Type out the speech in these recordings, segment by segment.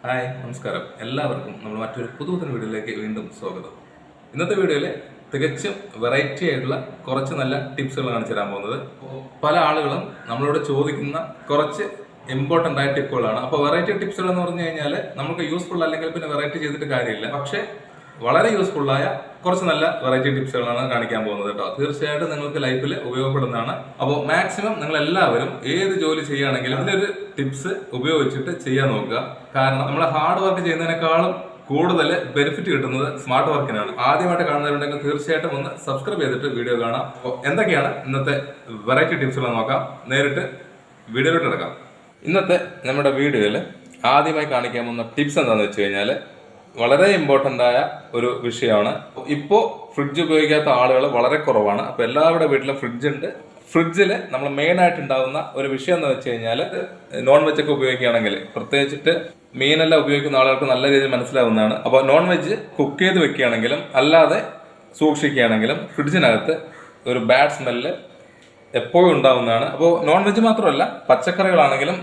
Hi നമസ്കാരം എല്ലാവർക്കും നമ്മൾ മറ്റൊരു പുതുപുത്തൻ വീഡിയോയിലേക്ക് വീണ്ടും സ്വാഗതം. ഇന്നത്തെ വീഡിയോയിൽ തികച്ചും വെറൈറ്റി ആയിട്ടുള്ള കുറച്ച് നല്ല ടിപ്സുകൾ കാണിച്ചു തരാൻ പോകുന്നത്. പല ആളുകളും നമ്മളോട് ചോദിക്കുന്ന കുറച്ച് ഇമ്പോർട്ടൻ്റ് ആയ ടിപ്പുകളാണ്. അപ്പോൾ വെറൈറ്റി ടിപ്സുകൾ എന്ന് പറഞ്ഞു കഴിഞ്ഞാൽ നമുക്ക് യൂസ്ഫുൾ അല്ലെങ്കിൽ പിന്നെ വെറൈറ്റി ചെയ്തിട്ട് കാര്യമില്ല, പക്ഷേ വളരെ യൂസ്ഫുള്ളായ കുറച്ച് നല്ല വെറൈറ്റി ടിപ്സുകളാണ് കാണിക്കാൻ പോകുന്നത് കേട്ടോ. തീർച്ചയായിട്ടും നിങ്ങൾക്ക് ലൈഫിൽ ഉപയോഗപ്പെടുന്നതാണ്. അപ്പോൾ മാക്സിമം നിങ്ങൾ എല്ലാവരും ഏത് ജോലി ചെയ്യുകയാണെങ്കിലും ഇതിനൊരു ടിപ്സ് ഉപയോഗിച്ചിട്ട് ചെയ്യാൻ നോക്കുക. കാരണം നമ്മൾ ഹാർഡ് വർക്ക് ചെയ്യുന്നതിനേക്കാളും കൂടുതൽ ബെനിഫിറ്റ് കിട്ടുന്നത് സ്മാർട്ട് വർക്കിനാണ്. ആദ്യമായിട്ട് കാണുന്നവരുണ്ടെങ്കിൽ തീർച്ചയായിട്ടും ഒന്ന് സബ്സ്ക്രൈബ് ചെയ്തിട്ട് വീഡിയോ കാണാം. അപ്പോൾ എന്തൊക്കെയാണ് ഇന്നത്തെ വെറൈറ്റി ടിപ്സുകൾ നോക്കാം. നേരിട്ട് വീഡിയോയിലോട്ട് എടുക്കാം. ഇന്നത്തെ നമ്മുടെ വീഡിയോയിൽ ആദ്യമായി കാണിക്കാൻ പോകുന്ന ടിപ്സ് എന്താണെന്ന് വെച്ച് കഴിഞ്ഞാൽ വളരെ ഇമ്പോർട്ടൻ്റ് ആയ ഒരു വിഷയമാണ്. ഇപ്പോൾ ഫ്രിഡ്ജ് ഉപയോഗിക്കാത്ത ആളുകൾ വളരെ കുറവാണ്. അപ്പോൾ എല്ലാവരുടെ വീട്ടിലും ഫ്രിഡ്ജ് ഉണ്ട്. ഫ്രിഡ്ജിൽ നമ്മൾ മെയിനായിട്ട് ഉണ്ടാകുന്ന ഒരു വിഷയം എന്ന് വെച്ച് കഴിഞ്ഞാൽ നോൺ വെജ് ഒക്കെ ഉപയോഗിക്കുകയാണെങ്കിൽ, പ്രത്യേകിച്ചിട്ട് മീനെല്ലാം ഉപയോഗിക്കുന്ന ആളുകൾക്ക് നല്ല രീതിയിൽ മനസ്സിലാവുന്നതാണ്. അപ്പോൾ നോൺ വെജ് കുക്ക് ചെയ്ത് വെക്കുകയാണെങ്കിലും അല്ലാതെ സൂക്ഷിക്കുകയാണെങ്കിലും ഫ്രിഡ്ജിനകത്ത് ഒരു ബാഡ് സ്മെല്ല് എപ്പോഴും ഉണ്ടാവുന്നതാണ്. അപ്പോൾ നോൺ വെജ് മാത്രമല്ല, പച്ചക്കറികളാണെങ്കിലും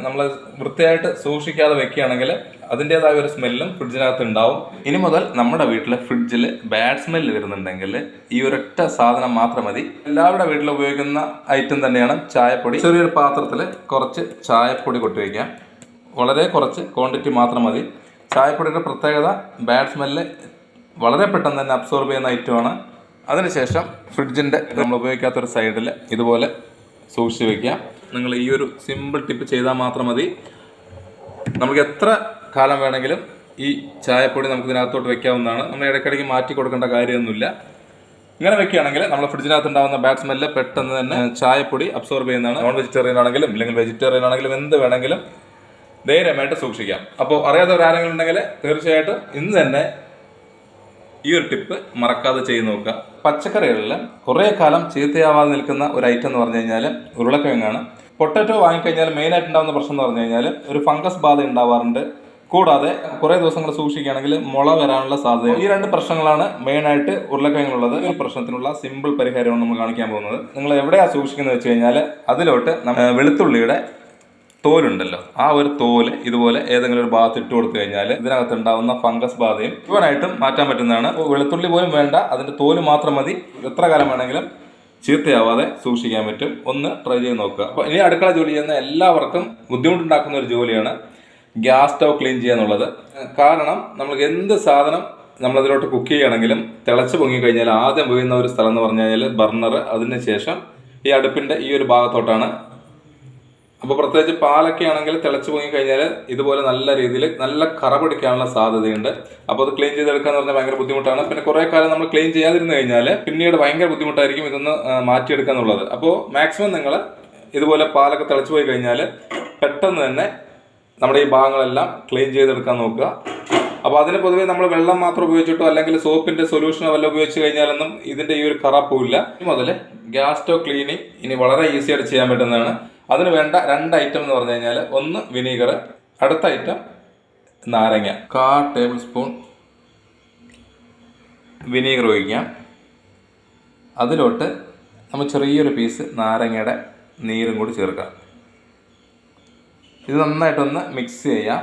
നമ്മൾ വൃത്തിയായിട്ട് സൂക്ഷിക്കാതെ വെക്കുകയാണെങ്കിൽ അതിൻ്റെതായ ഒരു സ്മെല്ലും ഫ്രിഡ്ജിനകത്ത് ഉണ്ടാവും. ഇനി മുതൽ നമ്മുടെ വീട്ടിലെ ഫ്രിഡ്ജിൽ ബാഡ് സ്മെല്ല് വരുന്നുണ്ടെങ്കിൽ ഈ ഒരൊറ്റ സാധനം മാത്രം മതി. എല്ലാവരുടെ വീട്ടിൽ ഉപയോഗിക്കുന്ന ഐറ്റം തന്നെയാണ് ചായപ്പൊടി. ചെറിയൊരു പാത്രത്തിൽ കുറച്ച് ചായപ്പൊടി കൊട്ടി വയ്ക്കാം. വളരെ കുറച്ച് ക്വാണ്ടിറ്റി മാത്രം മതി. ചായപ്പൊടിയുടെ പ്രത്യേകത ബാഡ് സ്മെല്ല് വളരെ പെട്ടെന്ന് തന്നെ അബ്സോർബ് ചെയ്യുന്ന ഐറ്റമാണ്. അതിനുശേഷം ഫ്രിഡ്ജിൻ്റെ നമ്മൾ ഉപയോഗിക്കാത്തൊരു സൈഡിൽ ഇതുപോലെ സൂക്ഷിച്ച് വയ്ക്കുക. നിങ്ങൾ ഈ ഒരു സിമ്പിൾ ടിപ്പ് ചെയ്താൽ മാത്രം മതി. നമുക്ക് എത്ര കാലം വേണമെങ്കിലും ഈ ചായപ്പൊടി നമുക്ക് ഇതിനകത്തോട്ട് വെക്കാവുന്നതാണ്. നമ്മൾ ഇടയ്ക്കിടയ്ക്ക് മാറ്റി കൊടുക്കേണ്ട കാര്യമൊന്നുമില്ല. ഇങ്ങനെ വെക്കുകയാണെങ്കിൽ നമ്മൾ ഫ്രിഡ്ജിനകത്ത് ഉണ്ടാകുന്ന ബാഡ് സ്മെല്ല് പെട്ടെന്ന് തന്നെ ചായപ്പൊടി അബ്സോർബ് ചെയ്യുന്നതാണ്. നോൺ വെജിറ്റേറിയൻ ആണെങ്കിലും ഇല്ലെങ്കിൽ വെജിറ്റേറിയൻ ആണെങ്കിലും എന്ത് വേണമെങ്കിലും ധൈര്യമായിട്ട് സൂക്ഷിക്കാം. അപ്പോൾ അറിയാത്തവരാരെങ്കിലും ഉണ്ടെങ്കിൽ തീർച്ചയായിട്ടും ഇന്ന് തന്നെ ഈ ഒരു ടിപ്പ് മറക്കാതെ ചെയ്ത് നോക്കുക. പച്ചക്കറികളിൽ കുറേ കാലം ചീത്തയാവാതെ നിൽക്കുന്ന ഒരു ഐറ്റം എന്ന് പറഞ്ഞു കഴിഞ്ഞാൽ ഉരുളക്കിഴങ്ങാണ്. പൊട്ടറ്റോ വാങ്ങിക്കഴിഞ്ഞാൽ മെയിനായിട്ട് ഉണ്ടാകുന്ന പ്രശ്നം എന്ന് പറഞ്ഞു കഴിഞ്ഞാൽ ഒരു ഫംഗസ് ബാധ ഉണ്ടാവാറുണ്ട്. കൂടാതെ കുറേ ദിവസങ്ങൾ സൂക്ഷിക്കുകയാണെങ്കിൽ മുള വരാനുള്ള സാധ്യത. ഈ രണ്ട് പ്രശ്നങ്ങളാണ് മെയിനായിട്ട് ഉരുളക്കിഴങ്ങിലുള്ളത്. ഈ പ്രശ്നത്തിനുള്ള സിമ്പിൾ പരിഹാരമാണ് നമ്മൾ കാണിക്കാൻ പോകുന്നത്. നിങ്ങൾ എവിടെയാണ് സൂക്ഷിക്കുന്നത് വെച്ച് കഴിഞ്ഞാൽ അതിലോട്ട് വെളുത്തുള്ളിയുടെ തോലുണ്ടല്ലോ, ആ ഒരു തോല് ഇതുപോലെ ഏതെങ്കിലും ഒരു ഭാഗത്ത് ഇട്ട് കൊടുത്തു കഴിഞ്ഞാൽ ഇതിനകത്ത് ഉണ്ടാവുന്ന ഫംഗസ് ബാധയും മുഴുവനായിട്ടും മാറ്റാൻ പറ്റുന്നതാണ്. വെളുത്തുള്ളി പോലും വേണ്ട, അതിന്റെ തോല് മാത്രം മതി. എത്ര കാലം വേണമെങ്കിലും ചീത്തയാവാതെ സൂക്ഷിക്കാൻ പറ്റും. ഒന്ന് ട്രൈ ചെയ്ത് നോക്കുക. അപ്പോൾ ഇനി അടുക്കള ജോലി ചെയ്യുന്ന എല്ലാവർക്കും ബുദ്ധിമുട്ടുണ്ടാക്കുന്ന ഒരു ജോലിയാണ് ഗ്യാസ് സ്റ്റവ് ക്ലീൻ ചെയ്യുക എന്നുള്ളത്. കാരണം നമ്മൾ എന്ത് സാധനം നമ്മളതിലോട്ട് കുക്ക് ചെയ്യുകയാണെങ്കിലും തിളച്ച് പൊങ്ങിക്കഴിഞ്ഞാൽ ആദ്യം വീഴുന്ന ഒരു സ്ഥലം എന്ന് പറഞ്ഞു കഴിഞ്ഞാൽ ബർണർ, അതിന് ശേഷം ഈ അടുപ്പിന്റെ ഈ ഒരു ഭാഗത്തോട്ടാണ്. അപ്പോൾ പ്രത്യേകിച്ച് പാലൊക്കെ ആണെങ്കിൽ തിളച്ച് പൊങ്ങി കഴിഞ്ഞാൽ ഇതുപോലെ നല്ല രീതിയിൽ നല്ല കറ പിടിക്കാനുള്ള സാധ്യതയുണ്ട്. അപ്പോൾ അത് ക്ലീൻ ചെയ്തെടുക്കുക എന്ന് പറഞ്ഞാൽ ഭയങ്കര ബുദ്ധിമുട്ടാണ്. പിന്നെ കുറേ കാലം നമ്മൾ ക്ലീൻ ചെയ്യാതിരുന്നു കഴിഞ്ഞാൽ പിന്നീട് ഭയങ്കര ബുദ്ധിമുട്ടായിരിക്കും ഇതൊന്ന് മാറ്റിയെടുക്കുക എന്നുള്ളത്. അപ്പോൾ മാക്സിമം നിങ്ങൾ ഇതുപോലെ പാലൊക്കെ തിളച്ച് പോയി കഴിഞ്ഞാൽ പെട്ടെന്ന് തന്നെ നമ്മുടെ ഈ ഭാഗങ്ങളെല്ലാം ക്ലീൻ ചെയ്തെടുക്കാൻ നോക്കുക. അപ്പോൾ അതിന് പൊതുവേ നമ്മൾ വെള്ളം മാത്രം ഉപയോഗിച്ചിട്ടോ അല്ലെങ്കിൽ സോപ്പിന്റെ സൊല്യൂഷനോ വല്ല ഉപയോഗിച്ച് കഴിഞ്ഞാലൊന്നും ഇതിന്റെ ഈ ഒരു കറ പോവില്ല. ഇനി മുതൽ ഗ്യാസ് സ്റ്റവ് ക്ലീനിങ് ഇനി വളരെ ഈസി ആയിട്ട് ചെയ്യാൻ പറ്റുന്നതാണ്. അതിന് വേണ്ട രണ്ട് ഐറ്റം എന്ന് പറഞ്ഞു കഴിഞ്ഞാൽ ഒന്ന് വിനീഗർ, അടുത്ത ഐറ്റം നാരങ്ങ. 1/4 ടേബിൾ സ്പൂൺ വിനീഗർ ഒഴിക്കാം. അതിലോട്ട് നമ്മൾ ചെറിയൊരു പീസ് നാരങ്ങയുടെ നീരും കൂടി ചേർക്കാം. ഇത് നന്നായിട്ടൊന്ന് മിക്സ് ചെയ്യാം.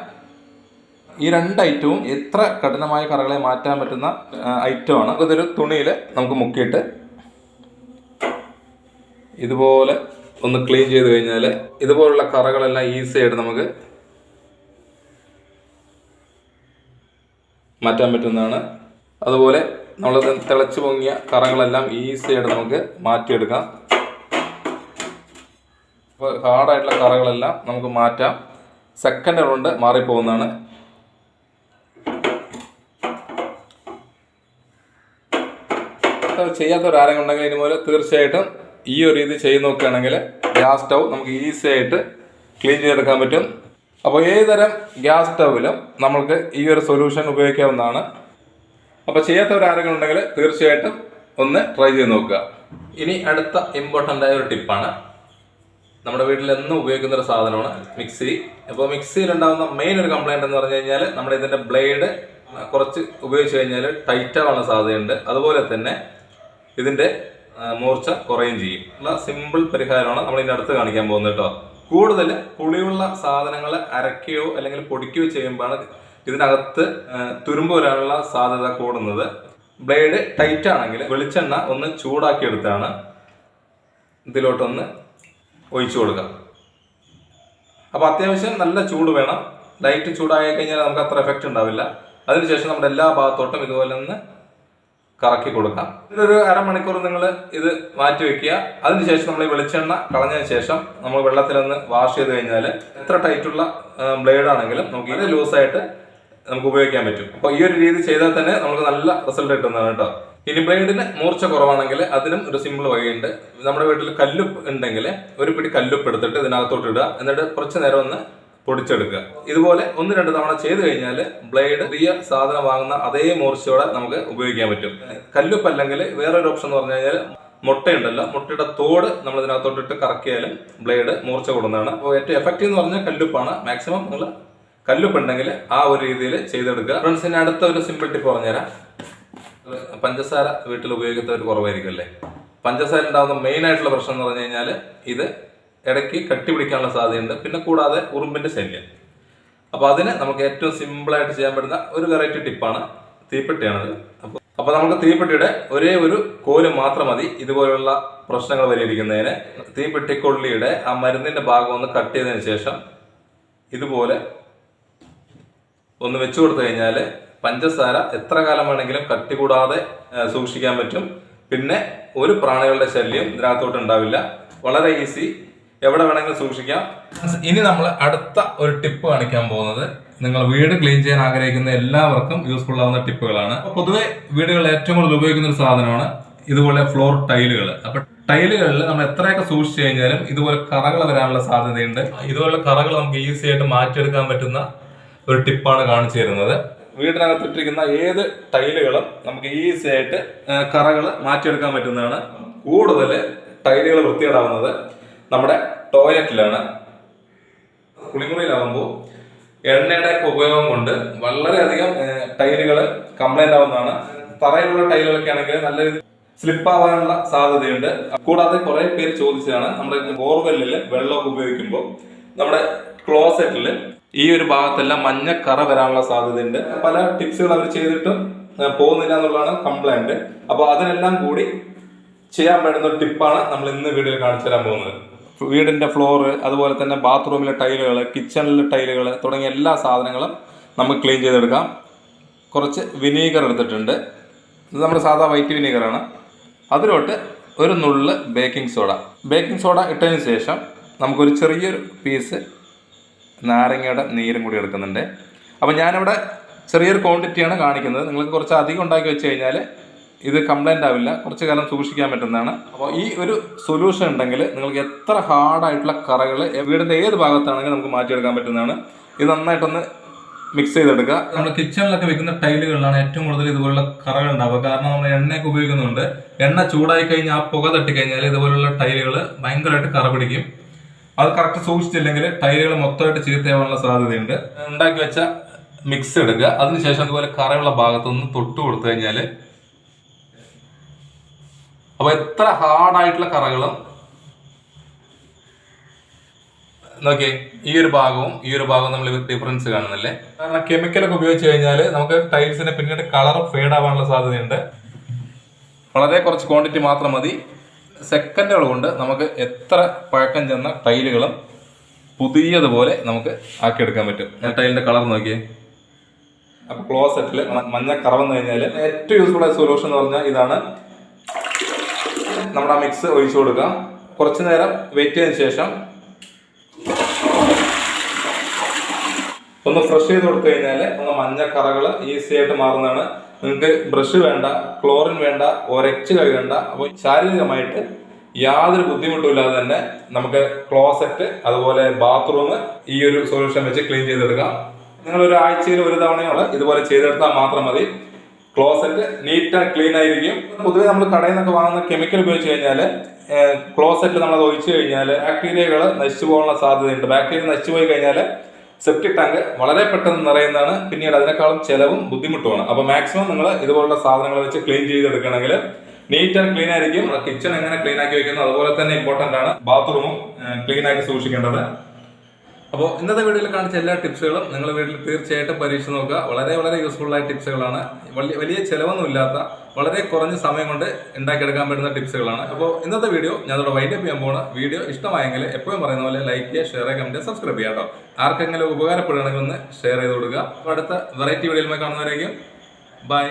ഈ രണ്ട് ഐറ്റവും എത്ര കഠിനമായ കറകളെ മാറ്റാൻ പറ്റുന്ന ഐറ്റമാണ്. ഇതൊരു തുണിയിൽ നമുക്ക് മുക്കിയിട്ട് ഇതുപോലെ ഒന്ന് ക്ലീൻ ചെയ്ത് കഴിഞ്ഞാൽ ഇതുപോലുള്ള കറകളെല്ലാം ഈസി ആയിട്ട് നമുക്ക് മാറ്റാൻ പറ്റുന്നതാണ്. അതുപോലെ നമ്മൾ തിളച്ചു പൊങ്ങിയ കറകളെല്ലാം ഈസി ആയിട്ട് നമുക്ക് മാറ്റിയെടുക്കാം. അപ്പോൾ ഹാർഡായിട്ടുള്ള കറകളെല്ലാം നമുക്ക് മാറ്റാം. സെക്കൻഡ് കൊണ്ട് മാറിപ്പോകുന്നതാണ്. ചെയ്യാത്തവരാരെങ്കിലും ഉണ്ടെങ്കിൽ ഇതുപോലെ തീർച്ചയായിട്ടും ഈ ഒരു രീതി ചെയ്ത് നോക്കുകയാണെങ്കിൽ ഗ്യാസ് സ്റ്റൗ നമുക്ക് ഈസി ആയിട്ട് ക്ലീൻ ചെയ്തെടുക്കാൻ പറ്റും. അപ്പോൾ ഏതുതരം ഗ്യാസ് സ്റ്റൗവിലും നമുക്ക് ഈ ഒരു സൊല്യൂഷൻ ഉപയോഗിക്കാവുന്നതാണ്. അപ്പോൾ ചെയ്യാത്തവരാരെങ്കിലും ഉണ്ടെങ്കിൽ തീർച്ചയായിട്ടും ഒന്ന് ട്രൈ ചെയ്ത് നോക്കുക. ഇനി അടുത്ത ഇമ്പോർട്ടൻ്റ് ആയ ഒരു ടിപ്പാണ്. നമ്മുടെ വീട്ടിൽ എന്നും ഉപയോഗിക്കുന്ന ഒരു സാധനമാണ് മിക്സി. അപ്പോൾ മിക്സിയിൽ ഉണ്ടാകുന്ന മെയിൻ ഒരു കംപ്ലൈൻറ്റ് എന്ന് പറഞ്ഞു കഴിഞ്ഞാൽ നമ്മുടെ ഇതിൻ്റെ ബ്ലേഡ് കുറച്ച് ഉപയോഗിച്ച് കഴിഞ്ഞാൽ ടൈറ്റ് ആവാനുള്ള സാധ്യതയുണ്ട്. അതുപോലെ തന്നെ ഇതിൻ്റെ മൂർച്ച കുറയും ചെയ്യും. ഉള്ള സിമ്പിൾ പരിഹാരമാണ് നമ്മൾ ഇതിൻ്റെ അടുത്ത് കാണിക്കാൻ പോകുന്നത് കേട്ടോ. കൂടുതൽ പുളിയുള്ള സാധനങ്ങൾ അരക്കുകയോ അല്ലെങ്കിൽ പൊടിക്കുകയോ ചെയ്യുമ്പോഴാണ് ഇതിനകത്ത് തുരുമ്പ് വരാനുള്ള സാധ്യത കൂടുന്നത്. ബ്ലേഡ് ടൈറ്റ് ആണെങ്കിൽ വെളിച്ചെണ്ണ ഒന്ന് ചൂടാക്കി എടുത്താണ് ഇതിലോട്ടൊന്ന് ഒഴിച്ചു കൊടുക്കാം. അപ്പോൾ അത്യാവശ്യം നല്ല ചൂട് വേണം. ലൈറ്റ് ചൂടായി കഴിഞ്ഞാൽ നമുക്ക് അത്ര എഫക്റ്റ് ഉണ്ടാവില്ല. അതിനുശേഷം നമ്മുടെ എല്ലാ ഭാഗത്തോട്ടും ഇതുപോലെ ഒന്ന് കറക്കി കൊടുക്കാം. ഇതൊരു അരമണിക്കൂർ നിങ്ങൾ ഇത് മാറ്റി വെക്കുക. അതിനുശേഷം നമ്മൾ ഈ വെളിച്ചെണ്ണ കളഞ്ഞതിന് ശേഷം നമ്മൾ വെള്ളത്തിലൊന്ന് വാഷ് ചെയ്ത് കഴിഞ്ഞാൽ എത്ര ടൈറ്റുള്ള ബ്ലേഡ് ആണെങ്കിലും നമുക്ക് ഇത് ലൂസായിട്ട് നമുക്ക് ഉപയോഗിക്കാൻ പറ്റും. അപ്പോൾ ഈ ഒരു രീതി ചെയ്താൽ തന്നെ നമുക്ക് നല്ല റിസൾട്ട് കിട്ടുന്നതാണ് കേട്ടോ. ഇനി ബ്ലേഡിന് മൂർച്ച കുറവാണെങ്കിൽ അതിനും ഒരു സിമ്പിൾ വഴിയുണ്ട്. നമ്മുടെ വീട്ടിൽ കല്ലുപ്പ് ഉണ്ടെങ്കിൽ ഒരു പിടി കല്ലുപ്പ് എടുത്തിട്ട് ഇതിനകത്തോട്ട് ഇടുക. എന്നിട്ട് കുറച്ച് നേരം ഒന്ന് പൊടിച്ചെടുക്കുക. ഇതുപോലെ 1-2 തവണ ചെയ്ത് കഴിഞ്ഞാൽ ബ്ലേഡ് പുതിയ സാധനം വാങ്ങുന്ന അതേ മൂർച്ചയോടെ നമുക്ക് ഉപയോഗിക്കാൻ പറ്റും. കല്ലുപ്പ് അല്ലെങ്കിൽ വേറൊരു ഓപ്ഷൻ എന്ന് പറഞ്ഞു കഴിഞ്ഞാൽ മുട്ടയുണ്ടല്ലോ, മുട്ടയുടെ തോട് നമ്മൾ ഇതിനകത്തോട്ടിട്ട് കറക്കിയാലും ബ്ലേഡ് മൂർച്ച കൂടുന്നതാണ്. അപ്പോൾ ഏറ്റവും എഫക്റ്റീവ് എന്ന് പറഞ്ഞാൽ കല്ലുപ്പാണ്. മാക്സിമം നിങ്ങൾ കല്ലുപ്പ് ഉണ്ടെങ്കിൽ ആ ഒരു രീതിയിൽ ചെയ്തെടുക്കുക. ഫ്രണ്ട്സിന് അടുത്ത ഒരു സിമ്പിൾ ടിപ്പ് പറഞ്ഞുതരാം. പഞ്ചസാര വീട്ടിൽ ഉപയോഗിക്കുന്നവർ കുറവായിരിക്കും അല്ലേ. പഞ്ചസാര ഉണ്ടാകുന്ന മെയിൻ ആയിട്ടുള്ള പ്രശ്നം എന്ന് പറഞ്ഞു കഴിഞ്ഞാൽ ഇത് ഇടയ്ക്ക് കട്ടി പിടിക്കാനുള്ള സാധ്യതയുണ്ട്. പിന്നെ കൂടാതെ ഉറുമ്പിന്റെ ശല്യം. അപ്പോൾ അതിന് നമുക്ക് ഏറ്റവും സിമ്പിളായിട്ട് ചെയ്യാൻ പറ്റുന്ന ഒരു വെറൈറ്റി ടിപ്പാണ് തീപ്പെട്ടിയാണത്. അപ്പോൾ നമുക്ക് തീപ്പെട്ടിയുടെ ഒരേ ഒരു കോല് മാത്രം മതി ഇതുപോലുള്ള പ്രശ്നങ്ങൾ പരിഹരിക്കുന്നതിന്. തീപ്പെട്ടിക്കൊള്ളിയുടെ ആ മരുന്നിന്റെ ഭാഗം ഒന്ന് കട്ട് ചെയ്തതിന് ശേഷം ഇതുപോലെ ഒന്ന് വെച്ചു കൊടുത്തു കഴിഞ്ഞാൽ പഞ്ചസാര എത്ര കാലം വേണമെങ്കിലും കട്ടി കൂടാതെ സൂക്ഷിക്കാൻ പറ്റും. പിന്നെ ഒരു പ്രാണികളുടെ ശല്യം ഇതിനകത്തോട്ട് ഉണ്ടാവില്ല. വളരെ ഈസി, എവിടെ വേണമെങ്കിലും സൂക്ഷിക്കാം. ഇനി നമ്മൾ അടുത്ത ഒരു ടിപ്പ് കാണിക്കാൻ പോകുന്നത് നിങ്ങൾ വീട് ക്ലീൻ ചെയ്യാൻ ആഗ്രഹിക്കുന്ന എല്ലാവർക്കും യൂസ്ഫുൾ ആവുന്ന ടിപ്പുകളാണ്. പൊതുവെ വീടുകളിൽ ഏറ്റവും കൂടുതൽ ഉപയോഗിക്കുന്ന ഒരു സാധനമാണ് ഇതുപോലെ ഫ്ലോർ ടൈലുകൾ. അപ്പൊ ടൈലുകളിൽ നമ്മൾ എത്രയൊക്കെ സൂക്ഷിച്ചു കഴിഞ്ഞാലും ഇതുപോലെ കറകൾ വരാനുള്ള സാധ്യതയുണ്ട്. ഇതുപോലുള്ള കറകൾ നമുക്ക് ഈസി ആയിട്ട് മാറ്റിയെടുക്കാൻ പറ്റുന്ന ഒരു ടിപ്പാണ് കാണിച്ചു തരുന്നത്. വീടിനകത്തിട്ടിരിക്കുന്ന ഏത് ടൈലുകളും നമുക്ക് ഈസി ആയിട്ട് കറകൾ മാറ്റിയെടുക്കാൻ പറ്റുന്നതാണ്. കൂടുതൽ ടൈലുകൾ വൃത്തികേടാവുന്നത് നമ്മുടെ ടോയ്ലറ്റിലാണ്. കുളിമുറിയിലാവുമ്പോൾ എണ്ണയുടെ ഉപയോഗം കൊണ്ട് വളരെയധികം ടൈലുകൾ കംപ്ലൈന്റ് ആവുന്നതാണ്. തറയിലുള്ള ടൈലുകളൊക്കെ ആണെങ്കിൽ നല്ല രീതിയിൽ സ്ലിപ്പ് ആവാനുള്ള സാധ്യതയുണ്ട്. കൂടാതെ കുറെ പേര് ചോദിച്ചതാണ്, നമ്മുടെ ബോർവെല്ലിൽ വെള്ളമൊക്കെ ഉപയോഗിക്കുമ്പോൾ നമ്മുടെ ക്ലോസറ്റിൽ ഈ ഒരു ഭാഗത്തെല്ലാം മഞ്ഞ കറ വരാനുള്ള സാധ്യതയുണ്ട്. പല ടിപ്സുകൾ അവർ ചെയ്തിട്ടും പോകുന്നില്ല എന്നുള്ളതാണ് കംപ്ലൈന്റ്. അപ്പോൾ അതിനെല്ലാം കൂടി ചെയ്യാൻ പറ്റുന്ന ഒരു ടിപ്പാണ് നമ്മൾ ഇന്ന് വീഡിയോയിൽ കാണിച്ചു തരാൻ പോകുന്നത്. വീടിന്റെ ഫ്ലോറ്, അതുപോലെ തന്നെ ബാത്റൂമിലെ ടൈലുകൾ, കിച്ചണിലെ ടൈലുകൾ തുടങ്ങിയ എല്ലാ സാധനങ്ങളും നമുക്ക് ക്ലീൻ ചെയ്തെടുക്കാം. കുറച്ച് വിനീഗർ എടുത്തിട്ടുണ്ട്. ഇത് നമ്മുടെ സാധാ വൈറ്റ് വിനീഗറാണ്. അതിലോട്ട് ഒരു നുള്ള് ബേക്കിംഗ് സോഡ ഇട്ടതിന് ശേഷം നമുക്കൊരു ചെറിയൊരു പീസ് നാരങ്ങയുടെ നീരും കൂടി എടുക്കുന്നുണ്ട്. അപ്പോൾ ഞാനിവിടെ ചെറിയൊരു ക്വാണ്ടിറ്റിയാണ് കാണിക്കുന്നത്. നിങ്ങൾക്ക് കുറച്ച് അധികം ഉണ്ടാക്കി വെച്ച് കഴിഞ്ഞാൽ ഇത് കംപ്ലൈൻ്റ് ആവില്ല, കുറച്ച് കാലം സൂക്ഷിക്കാൻ പറ്റുന്നതാണ്. അപ്പോൾ ഈ ഒരു സൊല്യൂഷൻ ഉണ്ടെങ്കിൽ നിങ്ങൾക്ക് എത്ര ഹാർഡായിട്ടുള്ള കറകൾ വീടിൻ്റെ ഏത് ഭാഗത്താണെങ്കിലും നമുക്ക് മാറ്റിയെടുക്കാൻ പറ്റുന്നതാണ്. ഇത് നന്നായിട്ടൊന്ന് മിക്സ് ചെയ്തെടുക്കുക. നമ്മൾ കിച്ചണിലൊക്കെ വെക്കുന്ന ടൈലുകളിലാണ് ഏറ്റവും കൂടുതൽ ഇതുപോലുള്ള കറകൾ ഉണ്ടാവുക. കാരണം നമ്മൾ എണ്ണയൊക്കെ ഉപയോഗിക്കുന്നുണ്ട്. എണ്ണ ചൂടായി കഴിഞ്ഞാൽ ആ പുക തട്ടിക്കഴിഞ്ഞാൽ ഇതുപോലുള്ള ടൈലുകൾ ഭയങ്കരമായിട്ട് കറ പിടിക്കും. അത് കറക്റ്റ് സൂക്ഷിച്ചില്ലെങ്കിൽ ടൈലുകൾ മൊത്തമായിട്ട് ചീത്തയാവാനുള്ള സാധ്യതയുണ്ട്. ഉണ്ടാക്കി വെച്ച മിക്സ് എടുക്കുക. അതിനുശേഷം അതുപോലെ കറയുള്ള ഭാഗത്തൊന്ന് തൊട്ട് കൊടുത്തു കഴിഞ്ഞാൽ അപ്പോൾ എത്ര ഹാർഡായിട്ടുള്ള കറകളും നോക്കിയേ, ഈ ഒരു ഭാഗവും നമ്മൾ ഡിഫറൻസ് കാണുന്നില്ലേ. കാരണം കെമിക്കലൊക്കെ ഉപയോഗിച്ച് കഴിഞ്ഞാൽ നമുക്ക് ടൈൽസിന് പിന്നീട് കളർ ഫേഡ് ആവാനുള്ള സാധ്യതയുണ്ട്. വളരെ കുറച്ച് ക്വാണ്ടിറ്റി മാത്രം മതി. സെക്കൻഡുകൾ കൊണ്ട് നമുക്ക് എത്ര പഴക്കം ചെന്ന ടൈലുകളും പുതിയതുപോലെ നമുക്ക് ആക്കിയെടുക്കാൻ പറ്റും. ടൈലിന്റെ കളർ നോക്കിയേ. അപ്പൊ ക്ലോസറ്റിൽ മഞ്ഞ കറ വന്നു കഴിഞ്ഞാൽ ഏറ്റവും യൂസ്ഫുൾ ആയ സൊല്യൂഷൻ എന്ന് പറഞ്ഞാൽ ഇതാണ്. നമ്മുടെ മിക്സ് ഒഴിച്ചു കൊടുക്കാം. കുറച്ചു നേരം വെയിറ്റ് ചെയ്തതിനു ശേഷം ഒന്ന് ഫ്രഷ് ചെയ്ത് കൊടുത്തു കഴിഞ്ഞാൽ മഞ്ഞ കറകൾ ഈസി ആയിട്ട് മാറുന്നതാണ്. നിങ്ങൾക്ക് ബ്രഷ് വേണ്ട, ക്ലോറിൻ വേണ്ട, ഒരച്ച് കഴുകണ്ട. അപ്പോൾ ശാരീരികമായിട്ട് യാതൊരു ബുദ്ധിമുട്ടുമില്ലാതെ തന്നെ നമുക്ക് ക്ലോസറ്റ് അതുപോലെ ബാത്റൂം ഈ ഒരു സൊല്യൂഷൻ വെച്ച് ക്ലീൻ ചെയ്തെടുക്കാം. നിങ്ങൾ ഒരു ആഴ്ചയിൽ ഒരു തവണയോളം ഇതുപോലെ ചെയ്തെടുത്താൽ മാത്രം മതി. ക്ലോസറ്റ് നീറ്റ് ആൻഡ് ക്ലീൻ ആയിരിക്കും. പൊതുവെ നമ്മൾ കടയിൽ നിന്നൊക്കെ വാങ്ങുന്ന കെമിക്കൽ ഉപയോഗിച്ച് കഴിഞ്ഞാൽ ക്ലോസറ്റിൽ നമ്മൾ അത് ഒഴിച്ചു കഴിഞ്ഞാൽ ബാക്ടീരിയകൾ നശിച്ചു പോകാനുള്ള സാധ്യതയുണ്ട്. ബാക്ടീരിയ നശിച്ചു പോയി കഴിഞ്ഞാൽ സെപ്റ്റിക് ടാങ്ക് വളരെ പെട്ടെന്ന് നിറയുന്നതാണ്. പിന്നീട് അതിനേക്കാളും ചെലവും ബുദ്ധിമുട്ടുമാണ്. അപ്പോൾ മാക്സിമം നിങ്ങൾ ഇതുപോലുള്ള സാധനങ്ങൾ വെച്ച് ക്ലീൻ ചെയ്തെടുക്കണമെങ്കിൽ നീറ്റ് ആൻഡ് ക്ലീൻ ആയിരിക്കും. കിച്ചൺ എങ്ങനെ ക്ലീൻ ആക്കി വെക്കുന്നു അതുപോലെ തന്നെ ഇമ്പോർട്ടന്റ് ആണ് ബാത്റൂമും ക്ലീൻ ആക്കി സൂക്ഷിക്കേണ്ടത്. അപ്പോൾ ഇന്നത്തെ വീഡിയോയിൽ കാണിച്ച എല്ലാ ടിപ്സുകളും നിങ്ങൾ വീട്ടിൽ തീർച്ചയായിട്ടും പരീക്ഷിച്ച് നോക്കുക. വളരെ വളരെ യൂസ്ഫുൾ ആയ ടിപ്സുകളാണ്. വലിയ ചിലവൊന്നും ഇല്ലാത്ത വളരെ കുറഞ്ഞ സമയം കൊണ്ട് ഉണ്ടാക്കിയെടുക്കാൻ പറ്റുന്ന ടിപ്സുകളാണ്. അപ്പോൾ ഇന്നത്തെ വീഡിയോ ഞാൻ ഇവിടെ വൈൻഡപ്പ് ചെയ്യാൻ പോകണം. വീഡിയോ ഇഷ്ടമായെങ്കിൽ എപ്പോഴും പറയുന്ന പോലെ ലൈക്ക് ചെയ്യുക, ഷെയർ ചെയ്യുക, കമന്റ്, സബ്സ്ക്രൈബ് ചെയ്യാം കേട്ടോ. ആർക്കെങ്കിലും ഉപകാരപ്പെടുകയാണെങ്കിൽ ഒന്ന് ഷെയർ ചെയ്ത് കൊടുക്കുക. അപ്പോൾ അടുത്ത വെറൈറ്റി വീഡിയോയിൽ കാണുന്നവരേക്കും ബൈ.